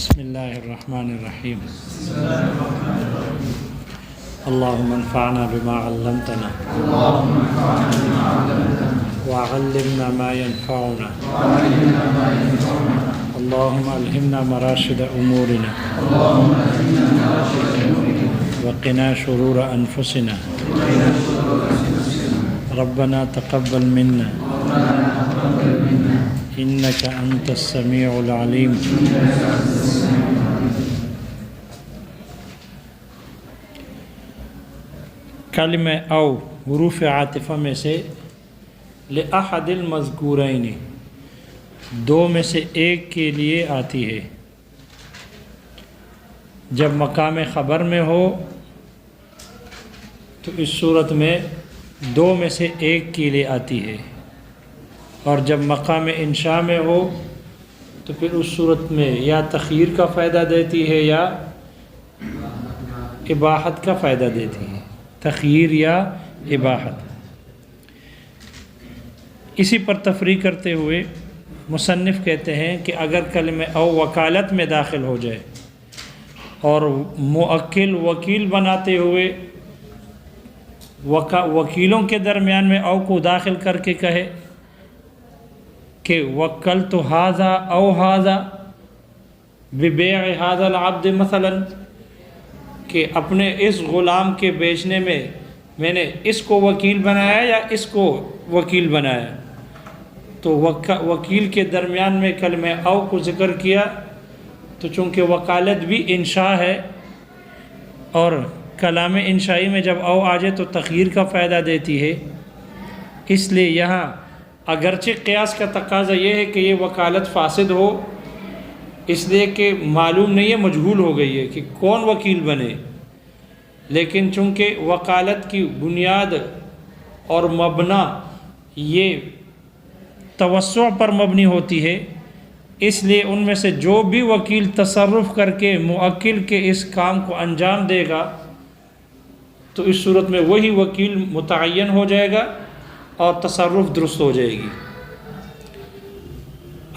بسم اللہ الرحمن الرحیم اللہم انفعنا بما علمتنا وعلمنا ما ينفعنا اللہم الہمنا مراشد امورنا وقنا شرور انفسنا ربنا تقبل منا انک انت السمیع العلیم. کلمہ او حروف عاطفہ میں سے لأحد المذکورین دو میں سے ایک کے لیے آتی ہے. جب مقام خبر میں ہو تو اس صورت میں دو میں سے ایک کے لیے آتی ہے، اور جب مقام انشاء میں ہو تو پھر اس صورت میں یا تخییر کا فائدہ دیتی ہے یا اباحت کا فائدہ دیتی ہے، تخییر یا اباحت. اسی پر تفریق کرتے ہوئے مصنف کہتے ہیں کہ اگر کلمہ او وکالت میں داخل ہو جائے اور موکل وکیل بناتے ہوئے وکیلوں کے درمیان میں او کو داخل کر کے کہے کہ وکلت ھذا او ھذا ببیع ھذا العبد مثلا، کہ اپنے اس غلام کے بیچنے میں نے اس کو وکیل بنایا یا اس کو وکیل بنایا، تو وکیل کے درمیان میں کلمہ او کو ذکر کیا تو چونکہ وکالت بھی انشاء ہے اور کلام انشائی میں جب او آ جائے تو تخییر کا فائدہ دیتی ہے، اس لیے یہاں اگرچہ قیاس کا تقاضا یہ ہے کہ یہ وکالت فاسد ہو، اس لیے کہ معلوم نہیں ہے، مجہول ہو گئی ہے کہ کون وکیل بنے، لیکن چونکہ وکالت کی بنیاد اور مبنا یہ توسع پر مبنی ہوتی ہے، اس لیے ان میں سے جو بھی وکیل تصرف کر کے موکل کے اس کام کو انجام دے گا تو اس صورت میں وہی وکیل متعین ہو جائے گا اور تصرف درست ہو جائے گی.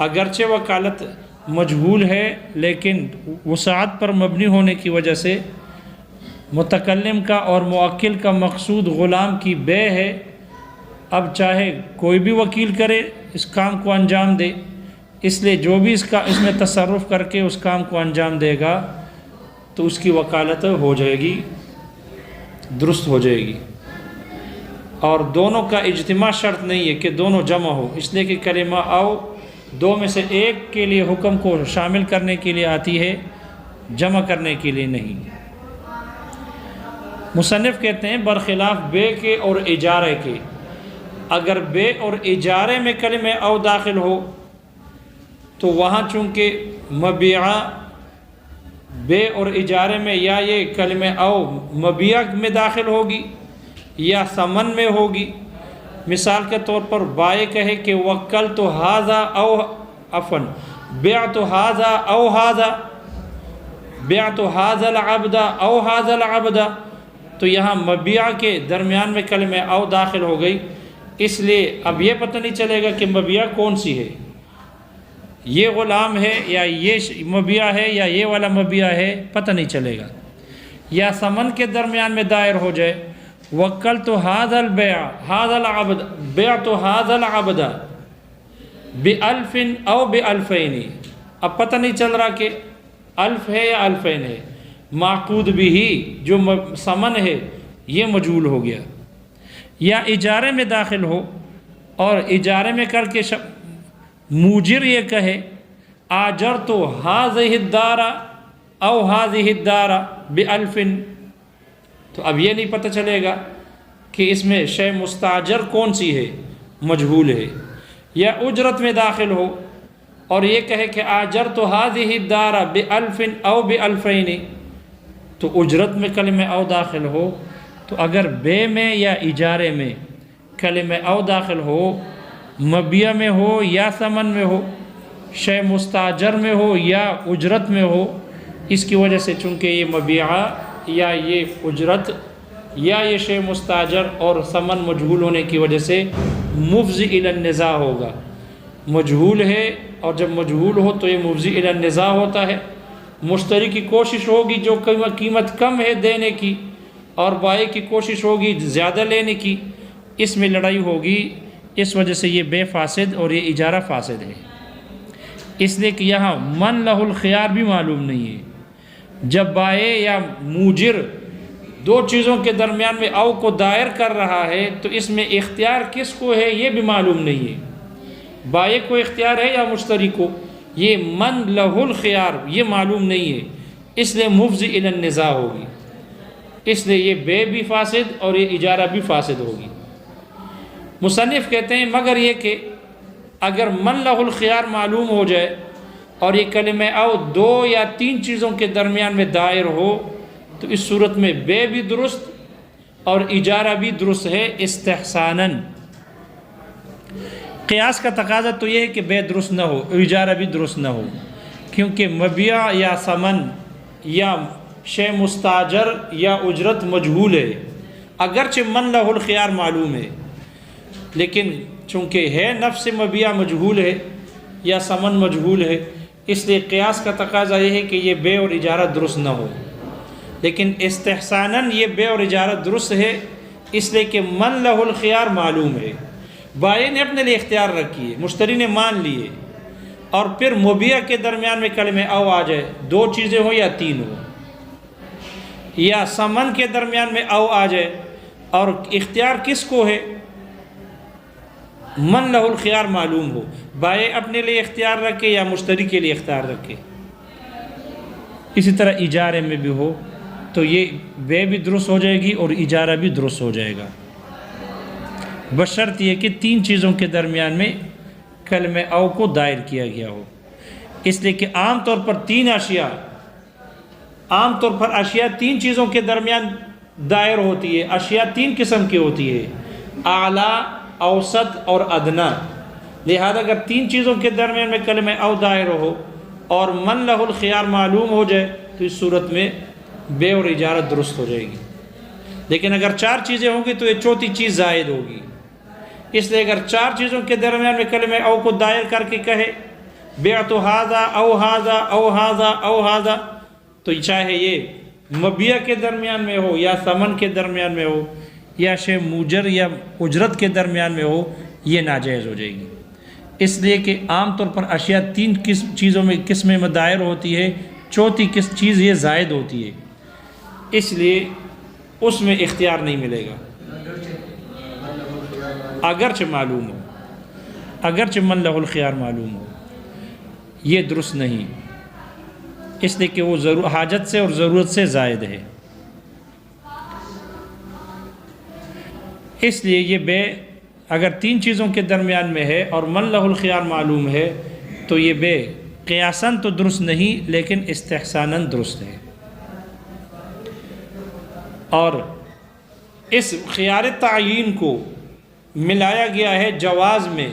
اگرچہ وکالت مجہول ہے لیکن وسعت پر مبنی ہونے کی وجہ سے متکلم کا اور موکل کا مقصود غلام کی بے ہے. اب چاہے کوئی بھی وکیل کرے اس کام کو انجام دے، اس لیے جو بھی اس میں تصرف کر کے اس کام کو انجام دے گا تو اس کی وکالت ہو جائے گی، درست ہو جائے گی. اور دونوں کا اجتماع شرط نہیں ہے کہ دونوں جمع ہو، اس لیے کہ کلمہ او دو میں سے ایک کے لیے حکم کو شامل کرنے کے لیے آتی ہے، جمع کرنے کے لیے نہیں. مصنف کہتے ہیں برخلاف بے کے اور اجارے کے، اگر بے اور اجارے میں کلمہ او داخل ہو تو وہاں چونکہ مبیعہ بے اور اجارے میں یا یہ کلمہ او مبیع میں داخل ہوگی یا ثمن میں ہوگی. مثال کے طور پر بائع کہے کہ وکلت ھذا او عفوا بعت ھذا او ھذا، بعت ھذا العبد او ھذا العبد، تو یہاں مبیع کے درمیان میں کلمہ او داخل ہو گئی، اس لیے اب یہ پتہ نہیں چلے گا کہ مبیع کون سی ہے، یہ غلام ہے یا یہ مبیع ہے یا یہ والا مبیع ہے، پتہ نہیں چلے گا. یا ثمن کے درمیان میں دائر ہو جائے وکلت ھذا البیع ھذا العبد بعت ھذا العبد بألف او بألفین، اب پتہ نہیں چل رہا کہ الف ہے یا الفین ہے، معقود بھی جو ثمن ہے یہ مجہول ہو گیا. یا اجارے میں داخل ہو اور اجارے میں کر کے موجر یہ کہے آجرت ھذہ الدار او ھذہ الدار بألف، تو اب یہ نہیں پتہ چلے گا کہ اس میں شے مستاجر کون سی ہے، مجہول ہے. یا اجرت میں داخل ہو اور یہ کہے کہ آجرت ھذہ الدار بألف او بألفین، تو اجرت میں کلمہ او داخل ہو تو اگر بے میں یا اجارے میں کلمہ او داخل ہو، مبیع میں ہو یا ثمن میں ہو، شے مستاجر میں ہو یا اجرت میں ہو، اس کی وجہ سے چونکہ یہ مبیعہ یا یہ اجرت یا یہ شے مستاجر اور ثمن مجہول ہونے کی وجہ سے مفضی الی النزاع ہوگا. مجہول ہے اور جب مجہول ہو تو یہ مفضی الی النزاع ہوتا ہے، مشتری کی کوشش ہوگی جو قیمت کم ہے دینے کی اور بائی کی کوشش ہوگی زیادہ لینے کی، اس میں لڑائی ہوگی، اس وجہ سے یہ بے فاسد اور یہ اجارہ فاسد ہے۔ اس لیے کہ یہاں من لہ الخیار بھی معلوم نہیں ہے۔ جب بائع یا موجر دو چیزوں کے درمیان میں او کو دائر کر رہا ہے تو اس میں اختیار کس کو ہے یہ بھی معلوم نہیں ہے، بائع کو اختیار ہے یا مشتری کو، یہ من لہ الخیار یہ معلوم نہیں ہے، اس لیے مفضی الی النزاع ہوگی، اس لیے یہ بے بھی فاسد اور یہ اجارہ بھی فاسد ہوگی۔ مصنف کہتے ہیں مگر یہ کہ اگر من لہ الخیار معلوم ہو جائے اور یہ کلمہ او دو یا تین چیزوں کے درمیان میں دائر ہو تو اس صورت میں بے بھی درست اور اجارہ بھی درست ہے استحساناً۔ قیاس کا تقاضا تو یہ ہے کہ بے درست نہ ہو، اجارہ بھی درست نہ ہو، کیونکہ مبیع یا ثمن یا شے مستاجر یا اجرت مجہول ہے، اگرچہ من لہ الخیار معلوم ہے، لیکن چونکہ ہے نفس مبیع مجہول ہے یا ثمن مجہول ہے، اس لیے قیاس کا تقاضا یہ ہے کہ یہ بے اور اجارہ درست نہ ہو، لیکن استحساناً یہ بے اور اجارہ درست ہے، اس لیے کہ من لہ الخیار معلوم ہے، بائع نے اپنے لیے اختیار رکھی ہے، مشتری نے مان لیے، اور پھر مبیع کے درمیان میں کلمہ او آ جائے، دو چیزیں ہوں یا تین ہوں، یا ثمن کے درمیان میں او آ جائے، اور اختیار کس کو ہے؟ من لہ الخیار معلوم ہو، بائع اپنے لیے اختیار رکھے یا مشتری کے لیے اختیار رکھے۔ اسی طرح اجارے میں بھی ہو تو یہ بے بھی درست ہو جائے گی اور اجارہ بھی درست ہو جائے گا، بشرط یہ کہ تین چیزوں کے درمیان میں کلمہ او کو دائر کیا گیا ہو، اس لیے کہ عام طور پر اشیاء تین چیزوں کے درمیان دائر ہوتی ہے، اشیاء تین قسم کی ہوتی ہے، اعلیٰ، اوسط اور ادنا، لہذا اگر تین چیزوں کے درمیان میں کلمہ او دائر ہو اور من لہ الخیار معلوم ہو جائے تو اس صورت میں بے اور اجارہ درست ہو جائے گی، لیکن اگر چار چیزیں ہوں گی تو یہ چوتھی چیز زائد ہوگی، اس لیے اگر چار چیزوں کے درمیان میں کلمہ او کو دائر کر کے کہے بیعت ھذا او ھذا او ھذا او ھذا، تو چاہے یہ مبیع کے درمیان میں ہو یا ثمن کے درمیان میں ہو یا شے موجر یا اجرت کے درمیان میں ہو، یہ ناجائز ہو جائے گی، اس لیے کہ عام طور پر اشیاء تین چیزوں میں قسمیں میں دائر ہوتی ہے، چوتھی چیز یہ زائد ہوتی ہے، اس لیے اس میں اختیار نہیں ملے گا، اگرچہ معلوم ہو، اگرچہ من لہ الخیار معلوم ہو، یہ درست نہیں، اس لیے کہ وہ حاجت سے اور ضرورت سے زائد ہے، اس لیے یہ بے اگر تین چیزوں کے درمیان میں ہے اور من لہ الخیار معلوم ہے تو یہ بے قیاساً تو درست نہیں لیکن استحساناً درست ہے، اور اس خیار تعیین کو ملایا گیا ہے جواز میں،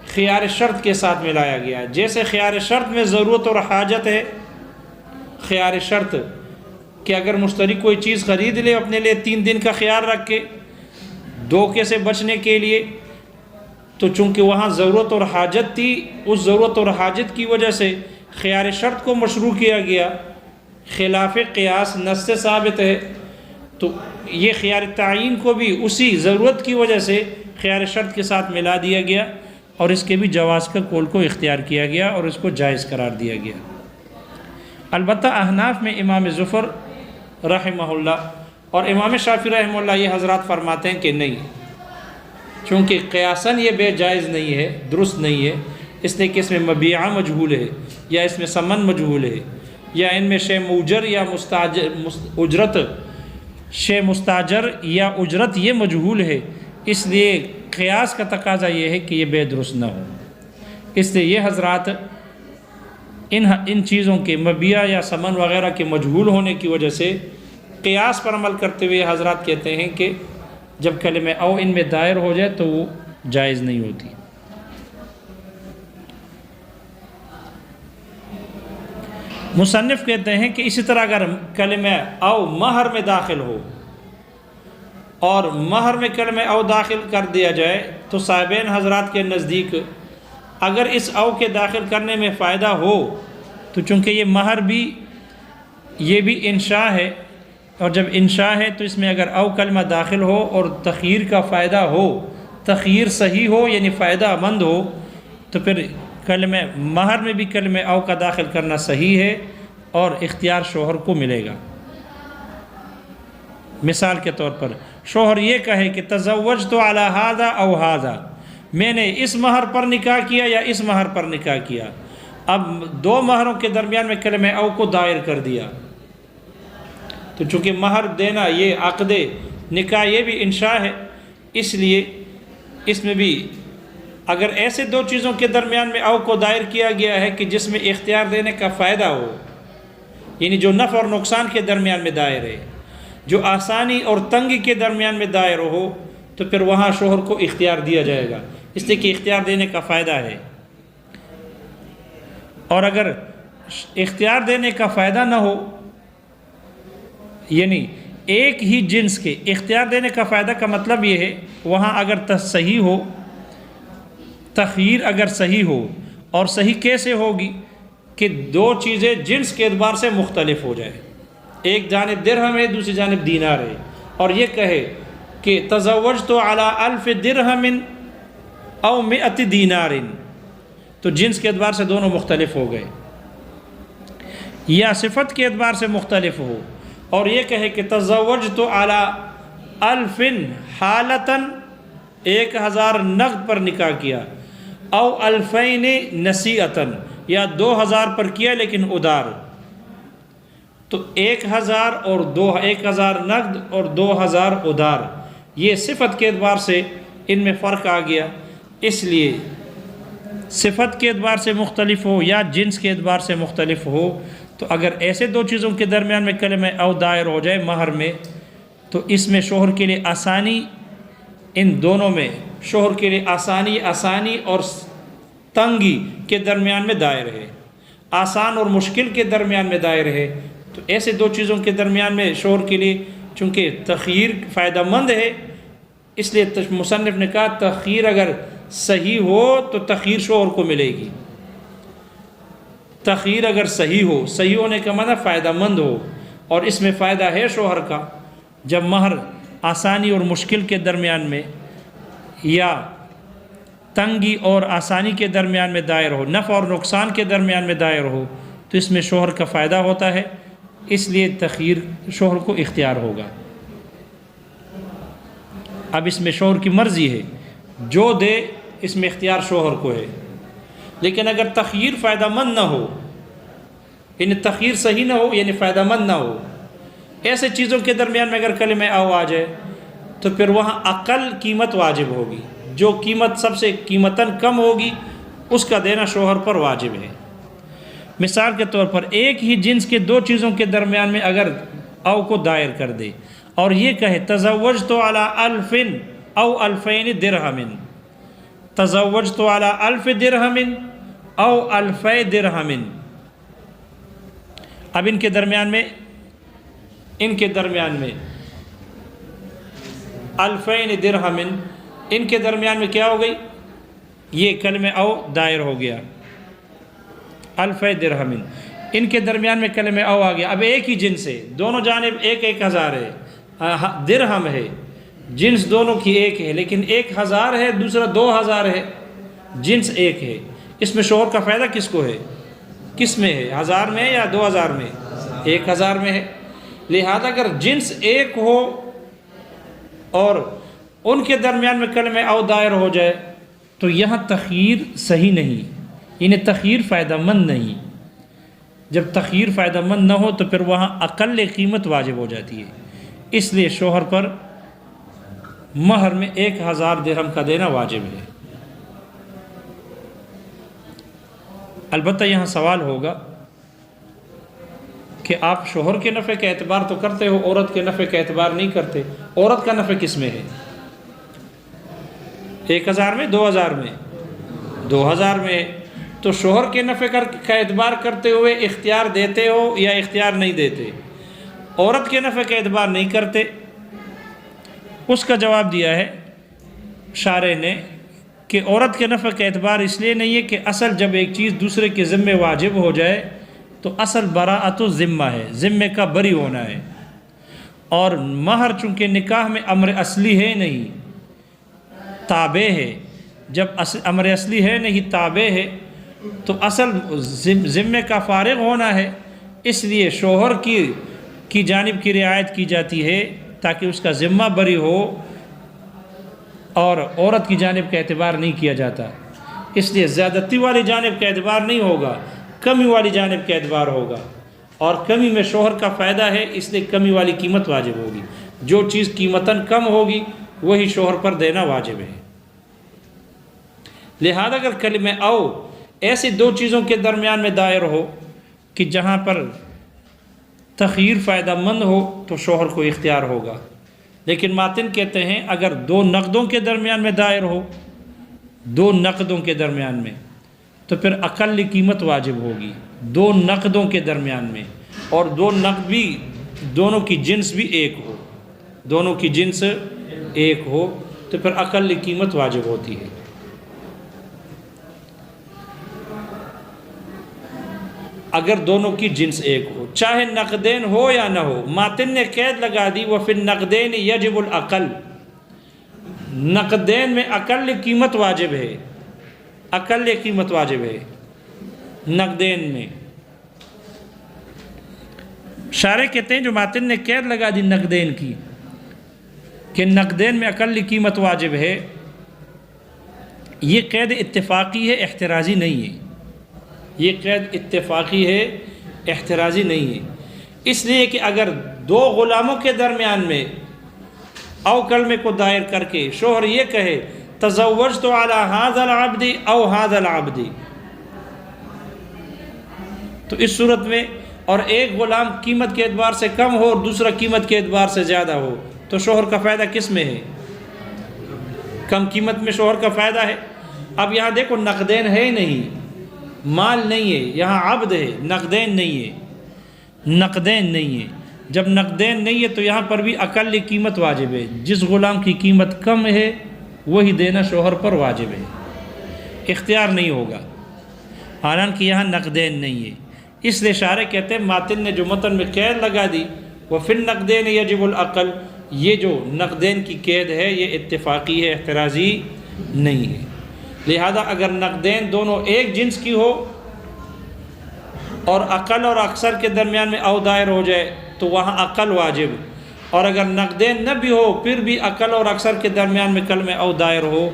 خیار شرط کے ساتھ ملایا گیا ہے، جیسے خیار شرط میں ضرورت اور حاجت ہے، خیار شرط کہ اگر مشتری کوئی چیز خرید لے اپنے لیے 3 دن کا خیال رکھ کے دھوکے سے بچنے کے لیے، تو چونکہ وہاں ضرورت اور حاجت تھی، اس ضرورت اور حاجت کی وجہ سے خیار شرط کو مشروع کیا گیا، خلاف قیاس نص سے ثابت ہے، تو یہ خیار تعیین کو بھی اسی ضرورت کی وجہ سے خیار شرط کے ساتھ ملا دیا گیا اور اس کے بھی جواز کا قول کو اختیار کیا گیا اور اس کو جائز قرار دیا گیا۔ البتہ احناف میں امام ظفر رحمہ اللہ اور امام شافعی رحمہ اللہ یہ حضرات فرماتے ہیں کہ نہیں، چونکہ قیاساً یہ بے جائز نہیں ہے، درست نہیں ہے، اس لیے کہ اس میں مبیعہ مجہول ہے یا اس میں ثمن مجہول ہے یا ان میں شے موجر یا اجرت، شے مستاجر یا اجرت یہ مجہول ہے، اس لیے قیاس کا تقاضا یہ ہے کہ یہ بے درست نہ ہو، اس لیے یہ حضرات ان چیزوں کے مبیع یا ثمن وغیرہ کے مجہول ہونے کی وجہ سے قیاس پر عمل کرتے ہوئے حضرات کہتے ہیں کہ جب کلمہ او ان میں دائر ہو جائے تو وہ جائز نہیں ہوتی۔ مصنف کہتے ہیں کہ اسی طرح اگر کلمہ او مہر میں داخل ہو اور مہر میں کلمہ او داخل کر دیا جائے تو صاحبین حضرات کے نزدیک اگر اس او کے داخل کرنے میں فائدہ ہو تو چونکہ یہ مہر بھی یہ بھی انشاء ہے، اور جب انشاء ہے تو اس میں اگر او کلمہ داخل ہو اور تخییر کا فائدہ ہو، تخییر صحیح ہو یعنی فائدہ مند ہو، تو پھر کلمہ مہر میں بھی کلمہ او کا داخل کرنا صحیح ہے اور اختیار شوہر کو ملے گا۔ مثال کے طور پر شوہر یہ کہے کہ تزوجت علی ھذا او ھذا، میں نے اس مہر پر نکاح کیا یا اس مہر پر نکاح کیا، اب دو مہروں کے درمیان میں کلمہ او کو دائر کر دیا، تو چونکہ مہر دینا یہ عقد نکاح یہ بھی انشاء ہے، اس لیے اس میں بھی اگر ایسے دو چیزوں کے درمیان میں او کو دائر کیا گیا ہے کہ جس میں اختیار دینے کا فائدہ ہو، یعنی جو نفع اور نقصان کے درمیان میں دائر ہے، جو آسانی اور تنگی کے درمیان میں دائر ہو، تو پھر وہاں شوہر کو اختیار دیا جائے گا، اس لیے کہ اختیار دینے کا فائدہ ہے۔ اور اگر اختیار دینے کا فائدہ نہ ہو، یعنی ایک ہی جنس کے اختیار دینے کا فائدہ کا مطلب یہ ہے وہاں اگر صحیح ہو، تخییر اگر صحیح ہو، اور صحیح کیسے ہوگی کہ دو چیزیں جنس کے اعتبار سے مختلف ہو جائے، ایک جانب درہم ہے دوسری جانب دینار ہے، اور یہ کہے کہ تزوجت علی 1000 درہم او 100 دینار، تو جنس کے اعتبار سے دونوں مختلف ہو گئے، یا صفت کے اعتبار سے مختلف ہو، اور یہ کہے کہ تزوجت علی 1000 حالتاً 1000 نقد پر نکاح کیا، او 2000 نصیعتاً یا 2000 پر کیا لیکن ادار، تو 1000 اور 1000 نقد اور 2000 ادار، یہ صفت کے اعتبار سے ان میں فرق آ گیا، اس لیے صفت کے اعتبار سے مختلف ہو یا جنس کے اعتبار سے مختلف ہو، تو اگر ایسے دو چیزوں کے درمیان میں کلمہ او دائر ہو جائے مہر میں، تو اس میں شوہر کے لیے آسانی، ان دونوں میں شوہر کے لیے آسانی اور تنگی کے درمیان میں دائر ہے، آسان اور مشکل کے درمیان میں دائر ہے، تو ایسے دو چیزوں کے درمیان میں شوہر کے لیے چونکہ تخییر فائدہ مند ہے، اس لیے مصنف نے کہا تخییر اگر صحیح ہو تو تخییر شوہر کو ملے گی، تخییر اگر صحیح ہو، صحیح ہونے کا معنی فائدہ مند ہو، اور اس میں فائدہ ہے شوہر کا، جب مہر آسانی اور مشکل کے درمیان میں یا تنگی اور آسانی کے درمیان میں دائر ہو، نفع اور نقصان کے درمیان میں دائر ہو، تو اس میں شوہر کا فائدہ ہوتا ہے، اس لیے تخییر شوہر کو اختیار ہوگا۔ اب اس میں شوہر کی مرضی ہے، جو دے اس میں اختیار شوہر کو ہے، لیکن اگر تخییر فائدہ مند نہ ہو، یعنی تخییر صحیح نہ ہو یعنی فائدہ مند نہ ہو، ایسے چیزوں کے درمیان میں اگر کلمہ او آ جائے تو پھر وہاں اقل قیمت واجب ہوگی، جو قیمت سب سے قیمتاً کم ہوگی اس کا دینا شوہر پر واجب ہے۔ مثال کے طور پر ایک ہی جنس کے دو چیزوں کے درمیان میں اگر او کو دائر کر دے اور یہ کہے تزوجت علی 1000 او 2000 درہم، تزوجت علی 1000 درہم او 2000 درہم، اب ان کے درمیان میں 2000 درہم، ان کے درمیان میں کیا ہو گئی، یہ کلمہ او دائر ہو گیا، 1000 درہم، ان کے درمیان میں کلمہ او آ گیا، اب ایک ہی جنس ہے، دونوں جانب 1000 ہے، درہم ہے، جنس دونوں کی ایک ہے، لیکن 1000 ہے دوسرا 2000 ہے، جنس ایک ہے، اس میں شوہر کا فائدہ کس کو ہے، کس میں ہے، 1000 میں یا 2000 میں، 1000 میں ہے، لہذا اگر جنس ایک ہو اور ان کے درمیان میں کلمہ او دائر ہو جائے تو یہاں تخییر صحیح نہیں، یعنی تخییر فائدہ مند نہیں، جب تخییر فائدہ مند نہ ہو تو پھر وہاں اقل قیمت واجب ہو جاتی ہے، اس لیے شوہر پر مہر میں 1000 درہم کا دینا واجب ہے۔ البتہ یہاں سوال ہوگا کہ آپ شوہر کے نفع کا اعتبار تو کرتے ہو، عورت کے نفع کا اعتبار نہیں کرتے، عورت کا نفع کس میں ہے، 1000 میں 2000 میں، 2000 میں، تو شوہر کے نفع کا اعتبار کرتے ہوئے اختیار دیتے ہو یا اختیار نہیں دیتے، عورت کے نفع کا اعتبار نہیں کرتے، اس کا جواب دیا ہے شارح نے کہ عورت کے نفع کا اعتبار اس لیے نہیں ہے کہ اصل جب ایک چیز دوسرے کے ذمے واجب ہو جائے تو اصل براءت الذمہ ہے، ذمے کا بری ہونا ہے، اور مہر چونکہ نکاح میں امر اصلی ہے نہیں، تابع ہے، جب امر اصلی ہے نہیں تابع ہے تو اصل ذمے کا فارغ ہونا ہے، اس لیے شوہر کی جانب کی رعایت کی جاتی ہے تاکہ اس کا ذمہ بری ہو، اور عورت کی جانب کا اعتبار نہیں کیا جاتا، اس لیے زیادتی والی جانب کا اعتبار نہیں ہوگا، کمی والی جانب کا اعتبار ہوگا، اور کمی میں شوہر کا فائدہ ہے اس لیے کمی والی قیمت واجب ہوگی، جو چیز قیمتاً کم ہوگی وہی شوہر پر دینا واجب ہے۔ لہذا اگر کلمہ او ایسی دو چیزوں کے درمیان میں دائر ہو کہ جہاں پر تخیر فائدہ مند ہو تو شوہر کو اختیار ہوگا، لیکن ماتن کہتے ہیں اگر دو نقدوں کے درمیان میں دائر ہو، دو نقدوں کے درمیان میں، تو پھر اقل قیمت واجب ہوگی دو نقدوں کے درمیان میں، اور دو نقد بھی دونوں کی جنس بھی ایک ہو، دونوں کی جنس ایک ہو تو پھر اقل قیمت واجب ہوتی ہے۔ اگر دونوں کی جنس ایک ہو، چاہے نقدین ہو یا نہ ہو، ماتن نے قید لگا دی وفی النقدین یجب الاقل، نقدین میں اقل قیمت واجب ہے، اقل قیمت واجب ہے نقدین میں۔ شارح کہتے ہیں جو ماتن نے قید لگا دی نقدین کی کہ نقدین میں اقل قیمت واجب ہے، یہ قید اتفاقی ہے، احترازی نہیں ہے، یہ قید اتفاقی ہے، احترازی نہیں ہے، اس لیے کہ اگر دو غلاموں کے درمیان میں او کلمے کو دائر کر کے شوہر یہ کہے تزوجت علی ھذا العبد او ھذا العبد، تو اس صورت میں اور ایک غلام قیمت کے اعتبار سے کم ہو اور دوسرا قیمت کے اعتبار سے زیادہ ہو تو شوہر کا فائدہ کس میں ہے؟ کم قیمت میں شوہر کا فائدہ ہے۔ اب یہاں دیکھو نقدین ہے ہی نہیں، مال نہیں ہے، یہاں عبد ہے، نقدین نہیں ہے، نقدین نہیں ہے۔ جب نقدین نہیں ہے تو یہاں پر بھی اقل قیمت واجب ہے، جس غلام کی قیمت کم ہے وہی دینا شوہر پر واجب ہے، اختیار نہیں ہوگا، حالانکہ یہاں نقدین نہیں ہے۔ اس لیے شارح کہتے ہیں ماتن نے جو متن میں قید لگا دی وفی النقدین یجب الاقل، یہ جو نقدین کی قید ہے یہ اتفاقی ہے، احترازی نہیں ہے۔ لہذا اگر نقدین دونوں ایک جنس کی ہو اور اقل اور اکثر کے درمیان میں او دائر ہو جائے تو وہاں اقل واجب، اور اگر نقدین نہ بھی ہو پھر بھی اقل اور اکثر کے درمیان میں کلمہ او دائر ہو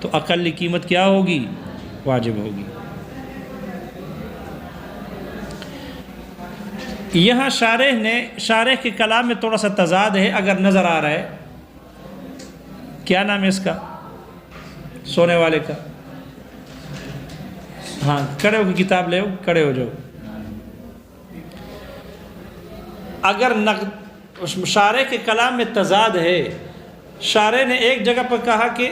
تو اقل قیمت کیا ہوگی؟ واجب ہوگی۔ یہاں شارح کے کلام میں تھوڑا سا تضاد ہے، اگر نظر آ رہا ہے، کیا نام ہے اس کا سونے والے کا؟ ہاں کھڑے ہو کے کتاب لے ہو، کھڑے ہو جاؤ۔ اگر شارح کے کلام میں تضاد ہے، شارح نے ایک جگہ پر کہا کہ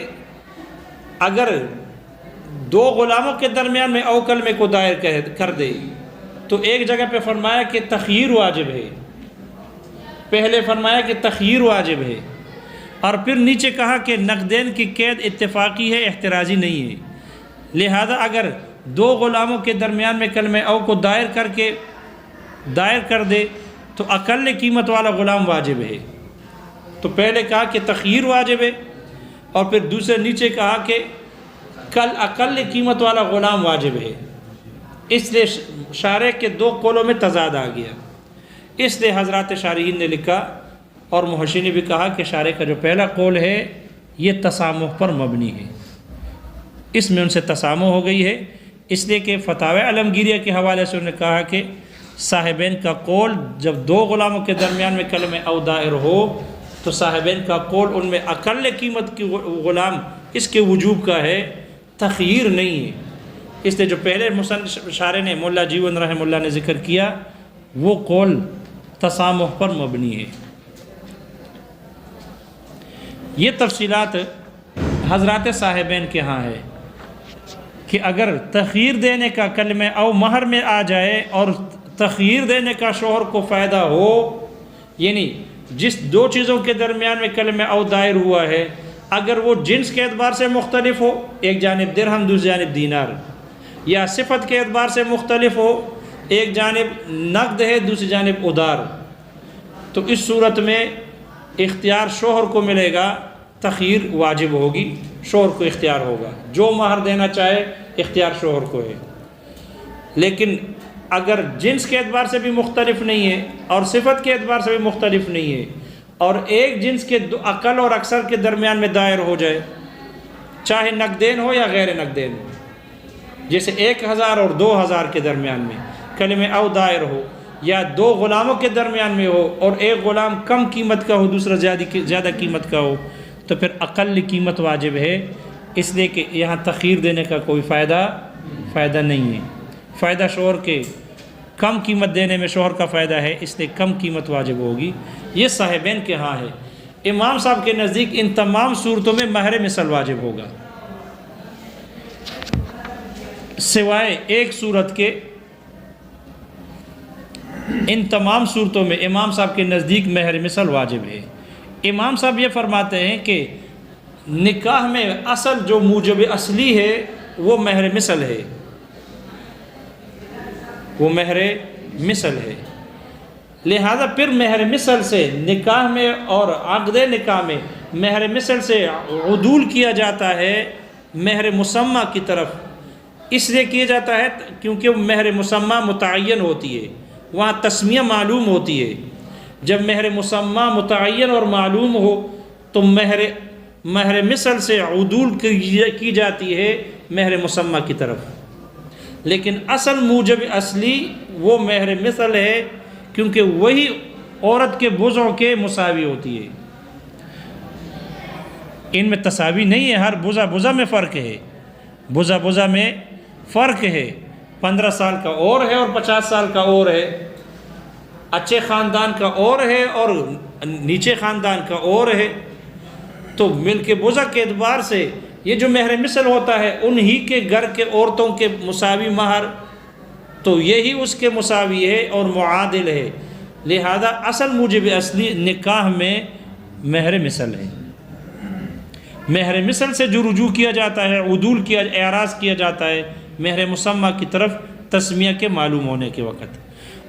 اگر دو غلاموں کے درمیان میں او کلمے کو دائر کر دے تو ایک جگہ پہ فرمایا کہ تخییر واجب ہے، پہلے فرمایا کہ تخییر واجب ہے، اور پھر نیچے کہا کہ نقدین کی قید اتفاقی ہے، احترازی نہیں ہے۔ لہذا اگر دو غلاموں کے درمیان میں کلمہ او کو دائر کر دے تو اقل قیمت والا غلام واجب ہے، تو پہلے کہا کہ تخییر واجب ہے اور پھر دوسرے نیچے کہا کہ اقل قیمت والا غلام واجب ہے، اس لیے شارح کے دو قولوں میں تضاد آ گیا۔ اس لیے حضرات شارحین نے لکھا اور محشی نے بھی کہا کہ شارح کا جو پہلا قول ہے یہ تسامح پر مبنی ہے، اس میں ان سے تسامح ہو گئی ہے، اس لیے کہ فتاوی عالمگیریہ کے حوالے سے انہوں نے کہا کہ صاحبین کا قول جب دو غلاموں کے درمیان میں کلمہ او دائر ہو تو صاحبین کا قول ان میں اقل قیمت کی غلام اس کے وجوب کا ہے، تخییر نہیں ہے۔ اس لیے جو پہلے مصنف شارح نے مولا جیون رحمہ اللہ نے ذکر کیا وہ قول تسامح پر مبنی ہے۔ یہ تفصیلات حضرات صاحبین کے ہاں ہے کہ اگر تخییر دینے کا کلمہ او مہر میں آ جائے اور تخییر دینے کا شوہر کو فائدہ ہو، یعنی جس دو چیزوں کے درمیان میں کلمہ او دائر ہوا ہے اگر وہ جنس کے اعتبار سے مختلف ہو، ایک جانب درہم دوسری جانب دینار، یا صفت کے اعتبار سے مختلف ہو، ایک جانب نقد ہے دوسری جانب ادار، تو اس صورت میں اختیار شوہر کو ملے گا، تخیر واجب ہوگی، شوہر کو اختیار ہوگا، جو مہر دینا چاہے اختیار شوہر کو ہے۔ لیکن اگر جنس کے اعتبار سے بھی مختلف نہیں ہے اور صفت کے اعتبار سے بھی مختلف نہیں ہے، اور ایک جنس کے اقل اور اکثر کے درمیان میں دائر ہو جائے، چاہے نقدین ہو یا غیر نقدین ہو، جیسے 1000 اور 2000 کے درمیان میں کلمہ او دائر ہو، یا دو غلاموں کے درمیان میں ہو اور ایک غلام کم قیمت کا ہو دوسرا زیادہ قیمت کا ہو، تو پھر اقل قیمت واجب ہے، اس لیے کہ یہاں تخیر دینے کا کوئی فائدہ نہیں ہے۔ فائدہ شوہر کے کم قیمت دینے میں شوہر کا فائدہ ہے، اس لیے کم قیمت واجب ہوگی۔ یہ صاحبین کے ہاں ہے۔ امام صاحب کے نزدیک ان تمام صورتوں میں مہر مثل واجب ہوگا، سوائے ایک صورت کے۔ ان تمام صورتوں میں امام صاحب کے نزدیک مہر مثل واجب ہے۔ امام صاحب یہ فرماتے ہیں کہ نکاح میں اصل جو موجب اصلی ہے وہ مہر مثل ہے، وہ مہر مثل ہے، لہذا پھر مہر مثل سے نکاح میں اور عقد نکاح میں مہر مثل سے عدول کیا جاتا ہے مہر مسمى کی طرف، اس لیے کیا جاتا ہے کیونکہ مہر مسمى متعین ہوتی ہے، وہاں تسمیہ معلوم ہوتی ہے۔ جب مہر مسمى متعین اور معلوم ہو تو مہر مثل سے عدول کی جاتی ہے مہر مسمى کی طرف، لیکن اصل موجب اصلی وہ مہر مثل ہے، کیونکہ وہی عورت کے بزع کے مساوی ہوتی ہے۔ ان میں تساوی نہیں ہے، ہر بزع میں فرق ہے، بزع میں فرق ہے، 15 سال کا اور ہے اور 50 سال کا اور ہے، اچھے خاندان کا اور ہے اور نیچے خاندان کا اور ہے، تو مل کے بزع کے اعتبار سے یہ جو مہر مثل ہوتا ہے انہی کے گھر کے عورتوں کے مساوی مہر، تو یہی اس کے مساوی ہے اور معادل ہے، لہذا اصل موجب اصلی نکاح میں مہر مثل ہے۔ مہر مثل سے جو رجوع کیا جاتا ہے، عدول کیا، اعراض کیا جاتا ہے مہر مسمى کی طرف تسمیہ کے معلوم ہونے کے وقت،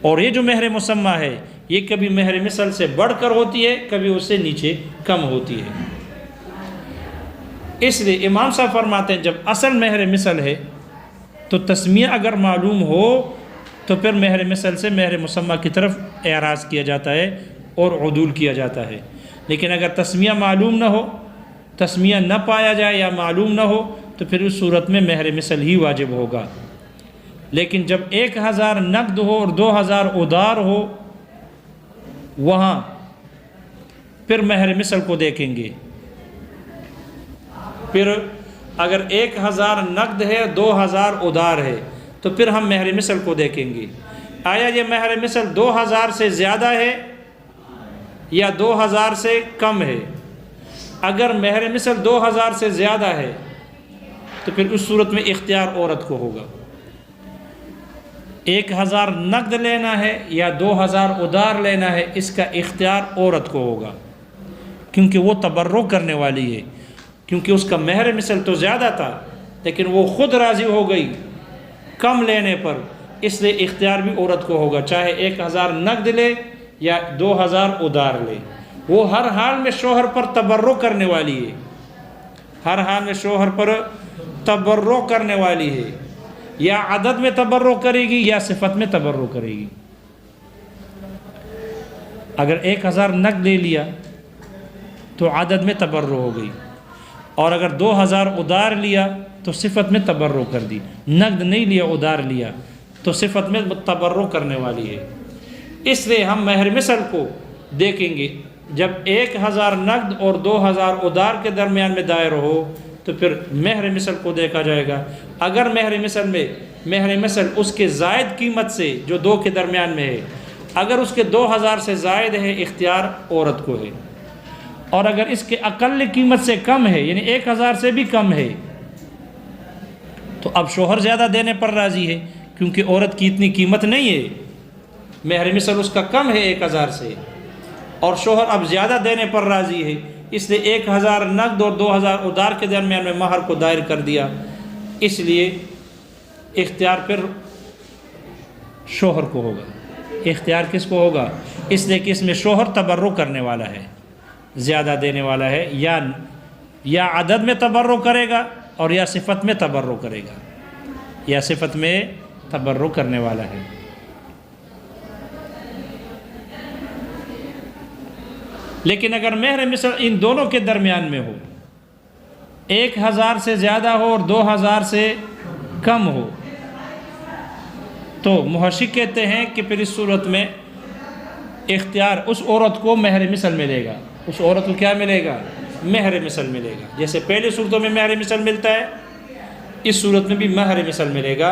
اور یہ جو مہر مسمى ہے یہ کبھی مہر مثل سے بڑھ کر ہوتی ہے، کبھی اس سے نیچے کم ہوتی ہے۔ اس لیے امام صاحب فرماتے ہیں جب اصل مہر مثل ہے تو تسمیہ اگر معلوم ہو تو پھر مہر مثل سے مہر مسمى کی طرف اعراض کیا جاتا ہے اور عدول کیا جاتا ہے، لیکن اگر تسمیہ معلوم نہ ہو، تسمیہ نہ پایا جائے یا معلوم نہ ہو تو پھر اس صورت میں مہر مثل ہی واجب ہوگا۔ لیکن جب 1000 نقد ہو اور 2000 ادار ہو، وہاں پھر مہر مثل کو دیکھیں گے۔ پھر اگر 1000 نقد ہے 2000 ادار ہے تو پھر ہم مہر مثل کو دیکھیں گے، آیا یہ مہر مثل 2000 سے زیادہ ہے یا 2000 سے کم ہے۔ اگر مہر مثل 2000 سے زیادہ ہے تو پھر اس صورت میں اختیار عورت کو ہوگا، 1000 نقد لینا ہے یا 2000 ادار لینا ہے، اس کا اختیار عورت کو ہوگا، کیونکہ وہ تبرع کرنے والی ہے، کیونکہ اس کا مہر مثل تو زیادہ تھا لیکن وہ خود راضی ہو گئی کم لینے پر، اس لیے اختیار بھی عورت کو ہوگا، چاہے 1000 نقد لے یا 2000 ادار لے، وہ ہر حال میں شوہر پر تبرع کرنے والی ہے، ہر حال میں شوہر پر تبرع کرنے والی ہے، یا عدد میں تبرع کرے گی یا صفت میں تبرع کرے گی۔ اگر 1000 نقد لے لیا تو عدد میں تبرع ہو گئی، اور اگر 2000 ادار لیا تو صفت میں تبرع کر دی، نقد نہیں لیا ادار لیا تو صفت میں تبرع کرنے والی ہے۔ اس لیے ہم مہر مثل کو دیکھیں گے، جب 1000 نقد اور 2000 ادار کے درمیان میں دائر ہو تو پھر مہر مثل کو دیکھا جائے گا۔ اگر مہر مثل اس کے زائد قیمت سے جو 2 کے درمیان میں ہے، اگر اس کے 2000 سے زائد ہے اختیار عورت کو ہے، اور اگر اس کے اقل قیمت سے کم ہے یعنی 1000 سے بھی کم ہے تو اب شوہر زیادہ دینے پر راضی ہے، کیونکہ عورت کی اتنی قیمت نہیں ہے، مہر مثل اس کا کم ہے 1000 سے، اور شوہر اب زیادہ دینے پر راضی ہے، اس لیے 1000 نقد اور 2000 ادار کے درمیان میں مہر کو دائر کر دیا، اس لیے اختیار پھر شوہر کو ہوگا۔ اختیار کس کو ہوگا؟ اس لیے کہ اس میں شوہر تبرع کرنے والا ہے، زیادہ دینے والا ہے، یا عدد میں تبرع کرے گا اور یا صفت میں تبرع کرے گا، یا صفت میں تبرع کرنے والا ہے۔ لیکن اگر مہر مثل ان دونوں کے درمیان میں ہو، 1000 سے زیادہ ہو اور 2000 سے کم ہو، تو محشی کہتے ہیں کہ پھر اس صورت میں اختیار اس عورت کو مہر مثل ملے گا۔ اس عورت کو کیا ملے گا؟ مہر مثل ملے گا۔ جیسے پہلے صورتوں میں مہر مثل ملتا ہے، اس صورت میں بھی مہر مثل ملے گا،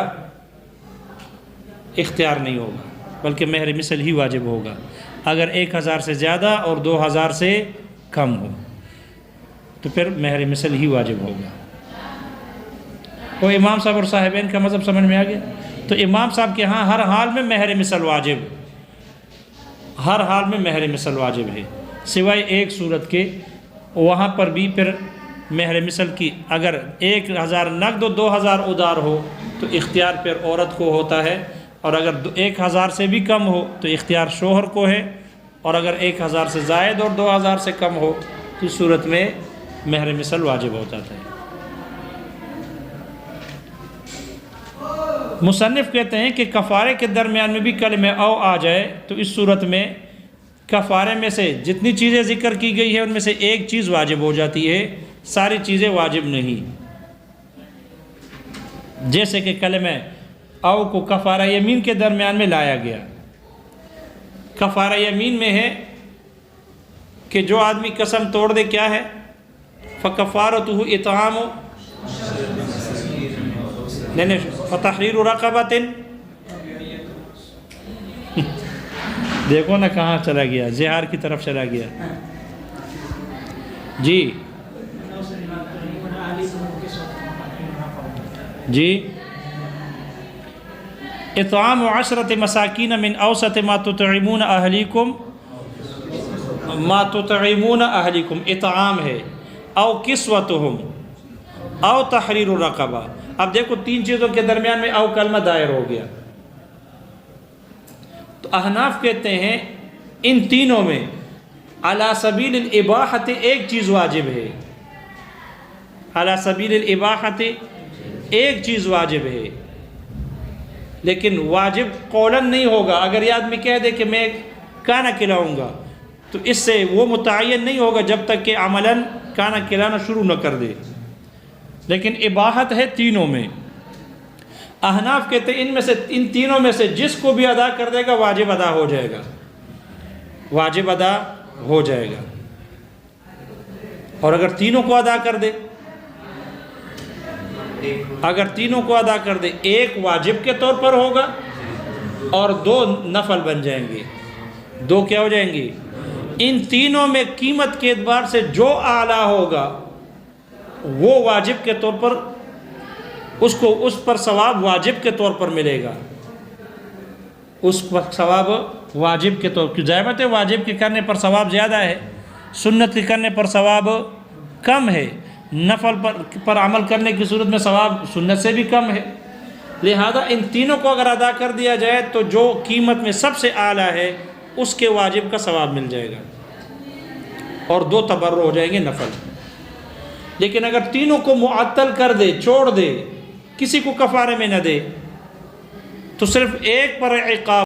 اختیار نہیں ہوگا بلکہ مہر مثل ہی واجب ہوگا اگر 1000 سے زیادہ اور 2000 سے کم ہو، تو پھر مہر مثل ہی واجب ہوگا۔ وہ امام صاحب اور صاحبین کا مذہب سمجھ میں آ گیا؟ تو امام صاحب کے ہاں ہر حال میں مہر مثل واجب، ہر حال میں مہر مثل واجب ہے، سوائے ایک صورت کے، وہاں پر بھی پھر مہر مثل کی اگر 1000 نقد و 2000 ادار ہو تو اختیار پھر عورت کو ہوتا ہے، اور اگر 1000 سے بھی کم ہو تو اختیار شوہر کو ہے، اور اگر 1000 سے زائد اور 2000 سے کم ہو تو اس صورت میں مہر مثل واجب ہو جاتا ہے۔ مصنف کہتے ہیں کہ کفارے کے درمیان میں بھی کلمہ او آ جائے تو اس صورت میں کفارے میں سے جتنی چیزیں ذکر کی گئی ہے ان میں سے ایک چیز واجب ہو جاتی ہے، ساری چیزیں واجب نہیں۔ جیسے کہ کلمہ او کو کفارہ یمین کے درمیان میں لایا گیا۔ کفارہ یمین میں ہے کہ جو آدمی قسم توڑ دے کیا ہے؟ فَكَفَّارَتُهُ اِطْعَامُ فَتَحْرِيرُ رَقَبَةٍ۔ دیکھو نا کہاں چلا گیا، زہار کی طرف چلا گیا۔ جی جی اطعام 10 مساکین من اوسط ما تطعمون اہلیکم، اطعام ہے، او کسوتہم، او تحریر الرقبہ۔ اب دیکھو تین چیزوں کے درمیان میں او کلمہ دائر ہو گیا، تو احناف کہتے ہیں ان تینوں میں علی سبیل الاباحۃ ایک چیز واجب ہے، علی سبیل الاباحۃ ایک چیز واجب ہے، لیکن واجب قولاً نہیں ہوگا۔ اگر یہ آدمی کہہ دے کہ میں کھانا کھلاؤں گا تو اس سے وہ متعین نہیں ہوگا جب تک کہ عملاً کھانا کھلانا شروع نہ کر دے، لیکن اباحت ہے تینوں میں۔ احناف کہتے ہیں ان تینوں میں سے جس کو بھی ادا کر دے گا واجب ادا ہو جائے گا، واجب ادا ہو جائے گا۔ اور اگر تینوں کو ادا کر دے، اگر تینوں کو ادا کر دے، ایک واجب کے طور پر ہوگا اور 2 نفل بن جائیں گے، 2 کیا ہو جائیں گے؟ ان تینوں میں قیمت کے اعتبار سے جو اعلیٰ ہوگا وہ واجب کے طور پر اس پر ثواب واجب کے طور پر ملے گا، اس پر ثواب واجب کے طور پر۔ ظاہر ہے واجب کے کرنے پر ثواب زیادہ ہے، سنت کے کرنے پر ثواب کم ہے، نفل پر عمل کرنے کی صورت میں ثواب سنت سے بھی کم ہے۔ لہذا ان تینوں کو اگر ادا کر دیا جائے تو جو قیمت میں سب سے اعلیٰ ہے اس کے واجب کا ثواب مل جائے گا، اور 2 تبرع ہو جائیں گے نفل۔ لیکن اگر تینوں کو معطل کر دے، چھوڑ دے، کسی کو کفارے میں نہ دے، تو صرف ایک پر عقاب